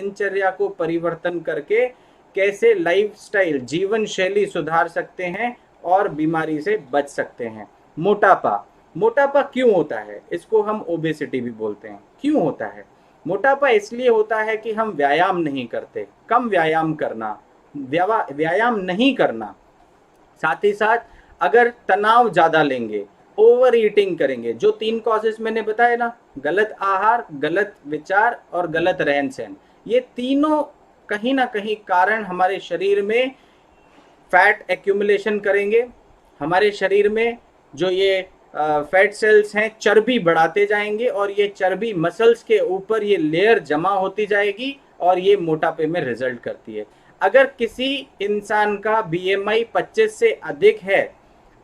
दिनचर्या को परिवर्तन करके कैसे लाइफस्टाइल जीवन शैली सुधार सकते हैं और बीमारी से बच सकते हैं। मोटापा, मोटापा क्यों होता है? इसको हम ओबेसिटी भी बोलते हैं। क्यों होता है मोटापा? इसलिए होता है कि हम व्यायाम नहीं करते, कम व्यायाम करना, व्यायाम नहीं करना, साथ ही साथ अगर तनाव ज़्यादा लेंगे, ओवर ईटिंग करेंगे, जो 3 कॉजेस मैंने बताए ना, गलत आहार, गलत विचार और गलत रहन सहन, ये तीनों कहीं ना कहीं कारण हमारे शरीर में फैट एक्यूमुलेशन करेंगे। हमारे शरीर में जो ये फैट सेल्स हैं चर्बी बढ़ाते जाएंगे और ये चर्बी मसल्स के ऊपर ये लेयर जमा होती जाएगी और ये मोटापे में रिजल्ट करती है। अगर किसी इंसान का बीएमआई 25 से अधिक है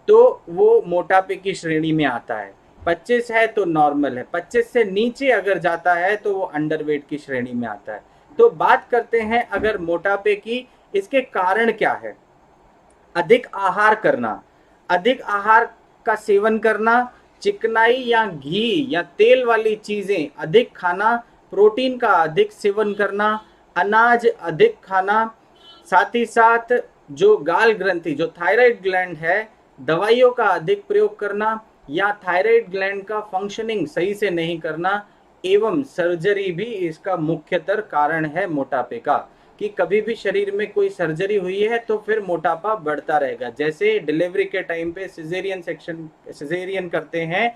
तो वो मोटापे की श्रेणी में आता है। 25 है तो नॉर्मल है, 25 से नीचे अगर जाता है तो वो अंडरवेट की श्रेणी में आता है। तो बात करते हैं अगर मोटापे की, इसके कारण क्या है? अधिक आहार करना, अधिक आहार का सेवन करना, चिकनाई या घी या तेल वाली चीजें अधिक खाना, प्रोटीन का अधिक सेवन करना, अनाज अधिक खाना, साथ ही साथ जो गाल ग्रंथि, जो थायराइड ग्लैंड है, दवाइयों का अधिक प्रयोग करना या थायराइड ग्लैंड का फंक्शनिंग सही से नहीं करना, एवं सर्जरी भी इसका मुख्यतर कारण है मोटापे का। कि कभी भी शरीर में कोई सर्जरी हुई है तो फिर मोटापा बढ़ता रहेगा। जैसे डिलीवरी के टाइम पे सिजेरियन करते हैं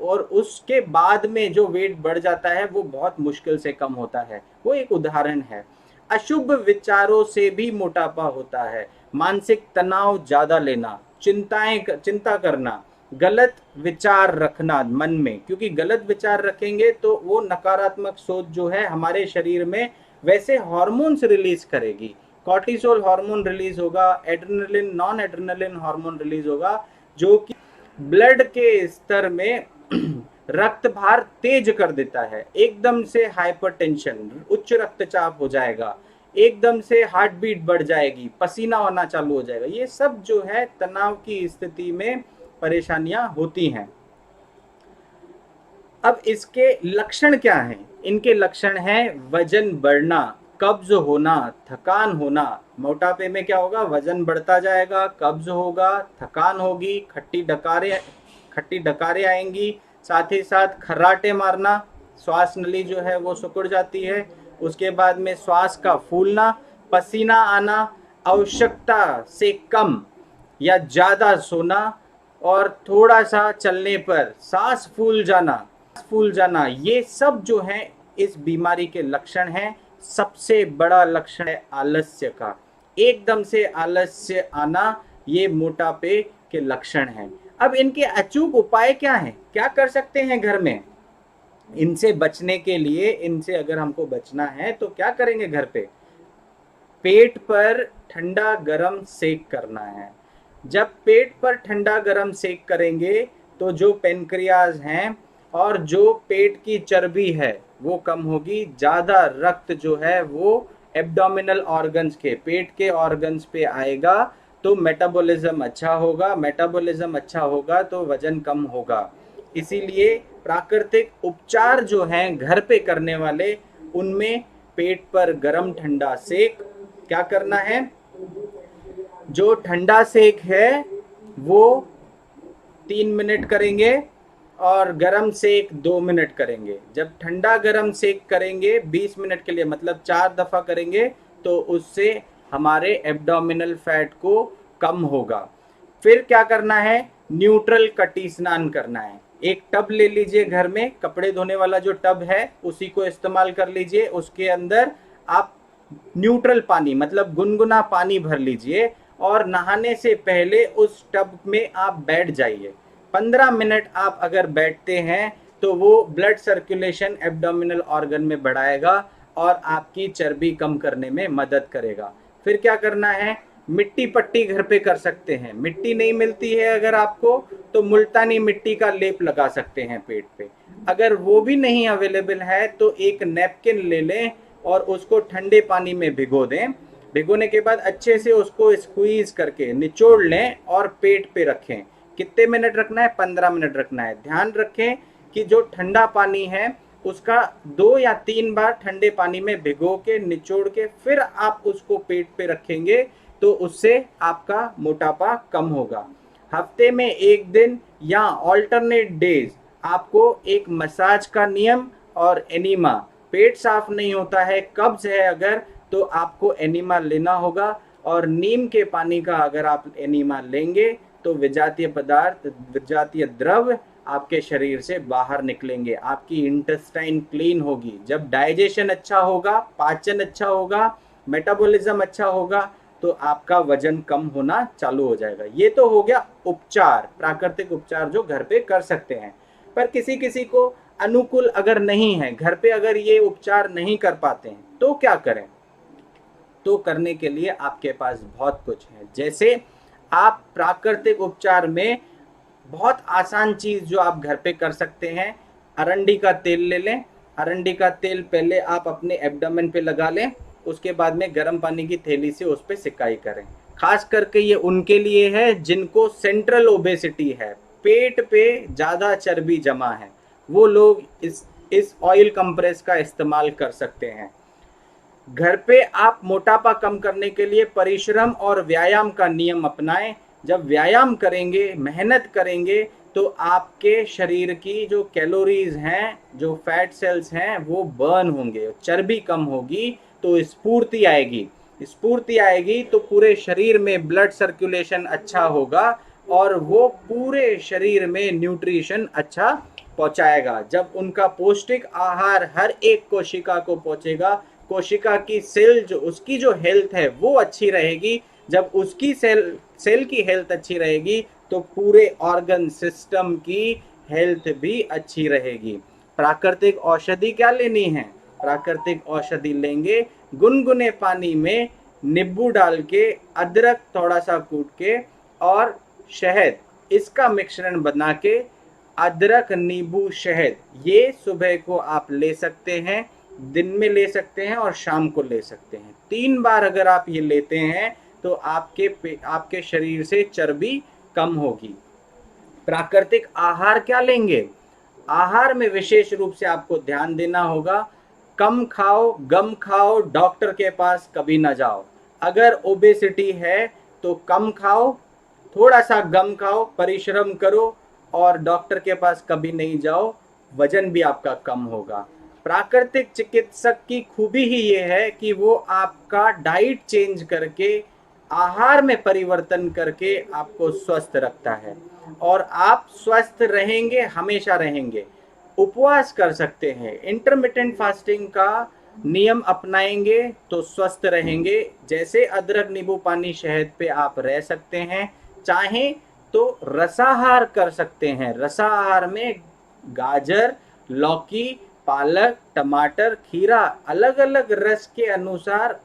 और उसके बाद में जो वेट बढ़ जाता है वो बहुत मुश्किल से कम होता है, वो एक उदाहरण है। अशुभ विचारों से भी मोटापा होता है। मानसिक तनाव ज्यादा लेना, चिंता करना, गलत विचार रखना मन में, क्योंकि गलत विचार रखेंगे तो वो नकारात्मक सोच जो है हमारे शरीर में वैसे हार्मोन्स रिलीज करेगी। कॉर्टिसोल हार्मोन रिलीज होगा, adrenaline, non adrenaline hormone release होगा, जो कि ब्लड के स्तर में रक्त भार तेज कर देता है। एकदम से हाइपरटेंशन, उच्च रक्तचाप हो जाएगा, एकदम से हार्ट बीट बढ़ जाएगी, पसीना होना चालू हो जाएगा। ये सब जो है तनाव की स्थिति में परेशानियां होती हैं। अब इसके लक्षण क्या हैं? इनके लक्षण हैं वजन बढ़ना, कब्ज होना, थकान होना। मोटापे में क्या होगा? वजन बढ़ता जाएगा, कब्ज होगा, थकान होगी, खट्टी डकारें आएंगी, साथ ही साथ खर्राटे मारना, श्वास नली जो है वो सिकुड़ जाती है। उसके बाद में श्वास का फूलना, पसीना आना, आवश्यकता से कम या ज़्यादा सोना और थोड़ा सा चलने पर सांस फूल जाना, ये सब जो है इस बीमारी के लक्षण हैं। सबसे बड़ा लक्षण है आलस्य का। एकदम से आलस्य आना, ये मोटापे के लक्षण हैं। अब इनके अचूक उपाय क्या हैं? क्या कर सकते हैं घर में इनसे बचने के लिए? इनसे अगर हमको बचना है तो क्या करेंगे घर पे? पेट पर ठंडा गरम सेक करना है। जब पेट पर ठंडा गरम सेक करेंगे तो जो पेनक्रियाज हैं और जो पेट की चर्बी है वो कम होगी। ज़्यादा रक्त जो है वो एब्डोमिनल ऑर्गन्स के, पेट के ऑर्गन्स पे आएगा तो मेटाबॉलिज्म अच्छा होगा। मेटाबॉलिज्म अच्छा होगा तो वजन कम होगा। इसीलिए प्राकृतिक उपचार जो हैं घर पे करने वाले, उनमें पेट पर गरम ठंडा सेक क्या करना है? जो ठंडा सेक है वो 3 मिनट करेंगे और गरम सेक 2 मिनट करेंगे। जब ठंडा गरम सेक करेंगे 20 मिनट के लिए, मतलब 4 दफ़ा करेंगे, तो उससे हमारे एब्डोमिनल फैट को कम होगा। फिर क्या करना है? न्यूट्रल कटी स्नान करना है। एक टब ले लीजिए घर में, कपड़े धोने वाला जो टब है उसी को इस्तेमाल कर लीजिए। उसके अंदर आप न्यूट्रल पानी, मतलब गुनगुना पानी भर लीजिए और नहाने से पहले उस टब में आप बैठ जाइए। 15 मिनट आप अगर बैठते हैं तो वो ब्लड सर्कुलेशन एब्डोमिनल ऑर्गन में बढ़ाएगा और आपकी चर्बी कम करने में मदद करेगा। फिर क्या करना है? मिट्टी पट्टी घर पे कर सकते हैं। मिट्टी नहीं मिलती है अगर आपको तो मुल्तानी मिट्टी का लेप लगा सकते हैं पेट पे। अगर वो भी नहीं अवेलेबल है तो एक नैपकिन ले लें और उसको ठंडे पानी में भिगो दें। भिगोने के बाद अच्छे से उसको स्क्वीज करके निचोड़ लें और पेट पे रखें। कितने मिनट रखना है? 15 मिनट रखना है। ध्यान रखें कि जो ठंडा पानी है उसका 2 या 3 बार ठंडे पानी में भिगो के निचोड़ के फिर आप उसको पेट पे रखेंगे तो उससे आपका मोटापा कम होगा। हफ्ते में 1 दिन या ऑल्टरनेट डेज आपको एक मसाज का नियम और एनीमा, पेट साफ नहीं होता है, कब्ज है अगर, तो आपको एनीमा लेना होगा। और नीम के पानी का अगर आप एनीमा लेंगे तो विजातीय पदार्थ, विजातीय द्रव आपके शरीर से बाहर निकलेंगे, आपकी इंटेस्टाइन क्लीन होगी। जब डाइजेशन अच्छा होगा, पाचन अच्छा होगा, मेटाबॉलिज्म अच्छा होगा, तो आपका वजन कम होना चालू हो जाएगा। ये तो हो गया उपचार, प्राकृतिक उपचार जो घर पे कर सकते हैं। पर किसी किसी को अनुकूल अगर नहीं है, घर पे अगर ये उपचार नहीं कर पाते हैं, तो क्या करें? तो करने के लिए आपके पास बहुत कुछ है। जैसे आप प्राकृतिक उपचार में बहुत आसान चीज जो आप घर पे कर सकते हैं, अरंडी का तेल ले लें। अरंडी का तेल पहले आप अपने एब्डोमेन पे लगा लें, उसके बाद में गर्म पानी की थैली से उस पर सिकाई करें। खास करके ये उनके लिए है जिनको सेंट्रल ओबेसिटी है, पेट पे ज़्यादा चर्बी जमा है, वो लोग इस ऑयल कंप्रेस का इस्तेमाल कर सकते हैं। घर पे आप मोटापा कम करने के लिए परिश्रम और व्यायाम का नियम अपनाएं। जब व्यायाम करेंगे, मेहनत करेंगे, तो आपके शरीर की जो कैलोरीज हैं, जो फैट सेल्स हैं, वो बर्न होंगे, चर्बी कम होगी, तो स्फूर्ति आएगी। स्फूर्ति आएगी तो पूरे शरीर में ब्लड सर्कुलेशन अच्छा होगा और वो पूरे शरीर में न्यूट्रिशन अच्छा पहुंचाएगा। जब उनका पौष्टिक आहार हर एक कोशिका को पहुंचेगा, कोशिका की सेल जो उसकी जो हेल्थ है वो अच्छी रहेगी। जब उसकी सेल की हेल्थ अच्छी रहेगी तो पूरे ऑर्गन सिस्टम की हेल्थ भी अच्छी रहेगी। प्राकृतिक औषधि क्या लेनी है? प्राकृतिक औषधि लेंगे, गुनगुने पानी में नींबू डाल के, अदरक थोड़ा सा कूट के और शहद, इसका मिश्रण बना के, अदरक नींबू शहद, ये सुबह को आप ले सकते हैं, दिन में ले सकते हैं और शाम को ले सकते हैं। 3 बार अगर आप ये लेते हैं तो आपके शरीर से चर्बी कम होगी। प्राकृतिक आहार क्या लेंगे? आहार में विशेष रूप से आपको ध्यान देना होगा, कम खाओ, गम खाओ, डॉक्टर के पास कभी ना जाओ। अगर ओबेसिटी है तो कम खाओ, थोड़ा सा गम खाओ, परिश्रम करो और डॉक्टर के पास कभी नहीं जाओ, वजन भी आपका कम होगा। प्राकृतिक चिकित्सक की खूबी ही ये है कि वो आपका डाइट चेंज करके, आहार में परिवर्तन करके आपको स्वस्थ रखता है और आप स्वस्थ रहेंगे, हमेशा रहेंगे। उपवास कर सकते हैं, इंटरमिटेंट फास्टिंग का नियम अपनाएंगे तो स्वस्थ रहेंगे। जैसे अदरक नींबू पानी शहद पे आप रह सकते हैं, चाहें तो रसाहार कर सकते हैं। रसाहार में गाजर, लौकी, पालक, टमाटर, खीरा, अलग अलग रस के अनुसार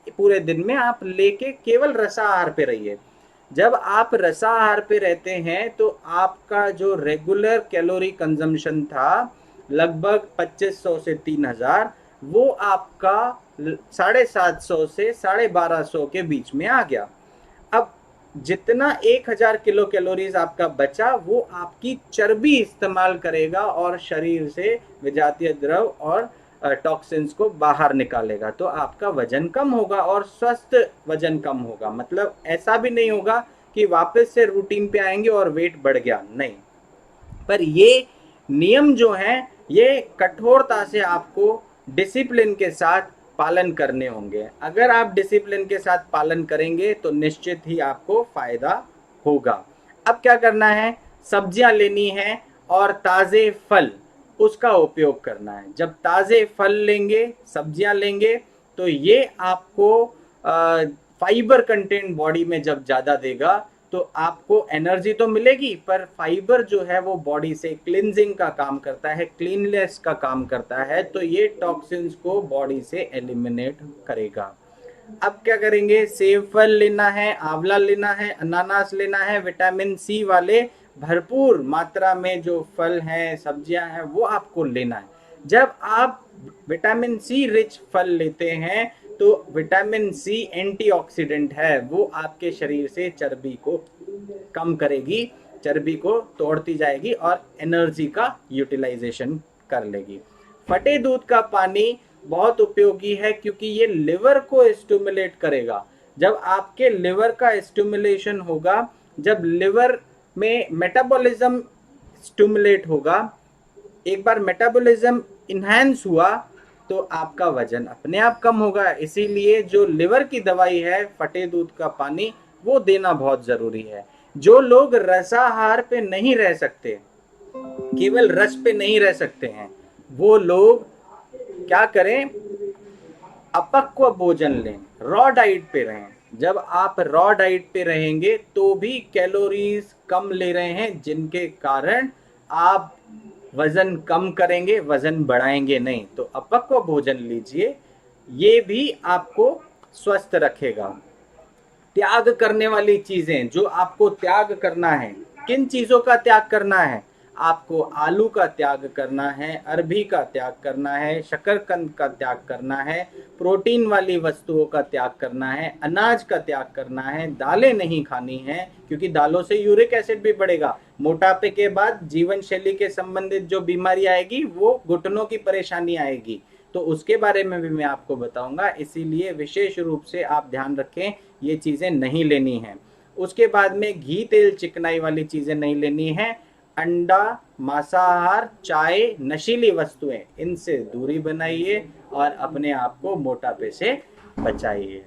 पूरे दिन में आप लेके केवल रसाहार पे रहिए। जब आप रसाहार पे रहते हैं तो आपका जो रेगुलर कैलोरी कंजम्पशन था लगभग 2500 से 3000, वो आपका 750 से 1250 के बीच में आ गया। अब जितना 1000 किलो कैलोरीज आपका बचा वो आपकी चर्बी इस्तेमाल करेगा और शरीर से विजातीय द्रव और टॉक्सिन्स को बाहर निकालेगा, तो आपका वजन कम होगा और स्वस्थ वजन कम होगा। मतलब ऐसा भी नहीं होगा कि वापस से रूटीन पे आएंगे और वेट बढ़ गया, नहीं। पर ये नियम जो हैं ये कठोरता से आपको डिसिप्लिन के साथ पालन करने होंगे। अगर आप डिसिप्लिन के साथ पालन करेंगे तो निश्चित ही आपको फायदा होगा। अब क्या करना है? सब्जियां लेनी है और ताज़े फल, उसका उपयोग करना है। जब ताज़े फल लेंगे, सब्जियां लेंगे, तो ये आपको फाइबर कंटेंट बॉडी में जब ज़्यादा देगा तो आपको एनर्जी तो मिलेगी, पर फाइबर जो है वो बॉडी से क्लिनजिंग का काम करता है, क्लीननेस का काम करता है, तो ये टॉक्सिन्स को बॉडी से एलिमिनेट करेगा। अब क्या करेंगे? सेब फल लेना है, आंवला लेना है, अनानास लेना है, विटामिन सी वाले भरपूर मात्रा में जो फल हैं, सब्जियां हैं, वो आपको लेना है। जब आप विटामिन सी रिच फल लेते हैं तो विटामिन सी एंटीऑक्सीडेंट है, वो आपके शरीर से चर्बी को कम करेगी, चर्बी को तोड़ती जाएगी और एनर्जी का यूटिलाइजेशन कर लेगी। फटे दूध का पानी बहुत उपयोगी है क्योंकि ये लिवर को स्टिमुलेट करेगा। जब आपके लिवर का स्टिमुलेशन होगा, जब लिवर में मेटाबॉलिज्म स्टिमुलेट होगा, एक बार मेटाबॉलिज्म इन्हांस हुआ तो आपका वजन अपने आप कम होगा। इसीलिए जो लिवर की दवाई है फटे दूध का पानी, वो देना बहुत जरूरी है। जो लोग रसाहार पे नहीं रह सकते, केवल रस पे नहीं रह सकते हैं, वो लोग क्या करें, अपक्व भोजन लें, रॉ डाइट पे रहें। जब आप रॉ डाइट पे रहेंगे तो भी कैलोरीज कम ले रहे हैं, जिनके कारण आप वजन कम करेंगे, वजन बढ़ाएंगे नहीं। तो अपक्व भोजन लीजिए, ये भी आपको स्वस्थ रखेगा। त्याग करने वाली चीजें, जो आपको त्याग करना है, किन चीजों का त्याग करना है? आपको आलू का त्याग करना है, अरबी का त्याग करना है, शकरकंद का त्याग करना है, प्रोटीन वाली वस्तुओं का त्याग करना है, अनाज का त्याग करना है, दालें नहीं खानी है क्योंकि दालों से यूरिक एसिड भी बढ़ेगा। मोटापे के बाद जीवन शैली के संबंधित जो बीमारी आएगी वो घुटनों की परेशानी आएगी, तो उसके बारे में भी मैं आपको बताऊंगा। इसीलिए विशेष रूप से आप ध्यान रखें, ये चीज़ें नहीं लेनी हैं। उसके बाद में घी तेल चिकनाई वाली चीज़ें नहीं लेनी है। अंडा, मांसाहार, चाय, नशीली वस्तुएं, इनसे दूरी बनाइए और अपने आप को मोटापे से बचाइए।